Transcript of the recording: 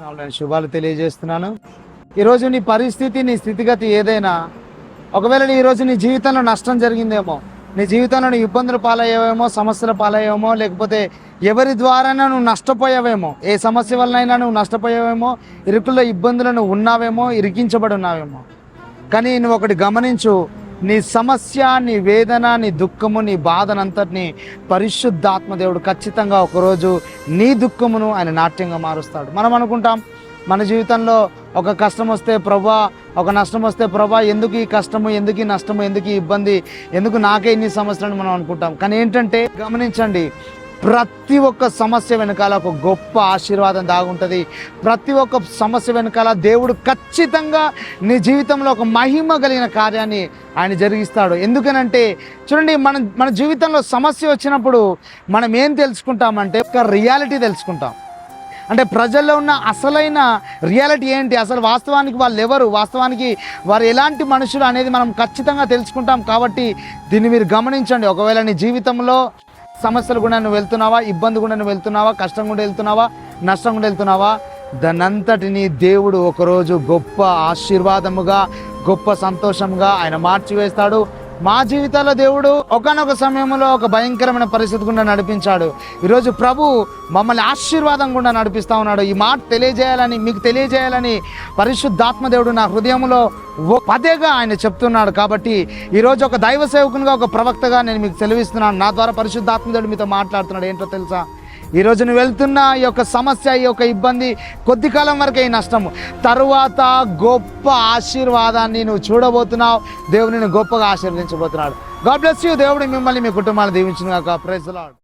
నేను శుభాలు తెలియజేస్తున్నాను. ఈరోజు నీ పరిస్థితి, నీ స్థితిగతి ఏదైనా, ఒకవేళ ఈరోజు నీ జీవితంలో నష్టం జరిగిందేమో, నీ జీవితంలో నీ ఇబ్బందులు పాలయ్యావేమో, సమస్యల పాలయ్యావేమో, లేకపోతే ఎవరి ద్వారానే నువ్వు నష్టపోయావేమో, ఏ సమస్య వలనైనా నువ్వు నష్టపోయావేమో, ఇరుకుల్లో ఇబ్బందులు నువ్వు ఉన్నావేమో, ఇరికించబడి ఉన్నావేమో. కానీ నువ్వు ఒకటి గమనించు, నీ సమస్య, నీ వేదన, నీ దుఃఖము, నీ బాధనంతటిని పరిశుద్ధాత్మ దేవుడు ఖచ్చితంగా ఒకరోజు నీ దుఃఖమును ఆయన నాట్యంగా మారుస్తాడు. మనం అనుకుంటాం మన జీవితంలో ఒక కష్టం వస్తే ప్రభా, ఒక నష్టం వస్తే ప్రభా, ఎందుకు ఈ కష్టము, ఎందుకు ఈ నష్టము, ఎందుకు ఈ ఇబ్బంది, ఎందుకు నాకే ఇన్ని సమస్యలను మనం అనుకుంటాం. కానీ ఏంటంటే గమనించండి, ప్రతి ఒక్క సమస్య వెనకాల ఒక గొప్ప ఆశీర్వాదం దాగుంటుంది. ప్రతి ఒక్క సమస్య వెనకాల దేవుడు ఖచ్చితంగా నీ జీవితంలో ఒక మహిమ కలిగిన కార్యాన్ని ఆయన జరిగిస్తాడు. ఎందుకనంటే చూడండి, మన జీవితంలో సమస్య వచ్చినప్పుడు మనం ఏం తెలుసుకుంటామంటే ఒక రియాలిటీ తెలుసుకుంటాం. అంటే ప్రజల్లో ఉన్న అసలైన రియాలిటీ ఏంటి, అసలు వాస్తవానికి వాళ్ళు ఎవరు, వాస్తవానికి వారు ఎలాంటి మనుషులు అనేది మనం ఖచ్చితంగా తెలుసుకుంటాం. కాబట్టి దీన్ని మీరు గమనించండి. ఒకవేళ నీ జీవితంలో సమస్యలు కూడా నువ్వు వెళ్తున్నావా, ఇబ్బంది కూడా నువ్వు వెళ్తున్నావా, కష్టం కూడా వెళ్తున్నావా, నష్టం కూడా వెళ్తున్నావా, దానంతటిని దేవుడు ఒకరోజు గొప్ప ఆశీర్వాదముగా, గొప్ప సంతోషంగా ఆయన మార్చివేస్తాడు. మా జీవితాల్లో దేవుడు ఒకానొక సమయంలో ఒక భయంకరమైన పరిస్థితి గుండా నడిపించాడు. ఈరోజు ప్రభు మమ్మల్ని ఆశీర్వాదం గుండా నడిపిస్తూ ఉన్నాడు. ఈ మాట తెలియజేయాలని, మీకు తెలియజేయాలని పరిశుద్ధాత్మ దేవుడు నా హృదయంలో పదేగా ఆయన చెప్తున్నాడు. కాబట్టి ఈరోజు ఒక దైవ సేవకునిగా, ఒక ప్రవక్తగా నేను మీకు సెలవిస్తున్నాను. నా ద్వారా పరిశుద్ధాత్మ దేవుడు మీతో మాట్లాడుతున్నాడు. ఏంటో తెలుసా, ఈరోజు నువ్వు వెళ్తున్న ఈ యొక్క సమస్య, ఈ యొక్క ఇబ్బంది కొద్ది కాలం వరకే ఈ నష్టము, తరువాత గొప్ప ఆశీర్వాదాన్ని నువ్వు చూడబోతున్నావు. దేవుడు నిన్ను గొప్పగా ఆశీర్వదించబోతున్నాడు. God bless you. దేవుడు మిమ్మల్ని, మీ కుటుంబాన్ని దీవించును గాక. Praise the lord.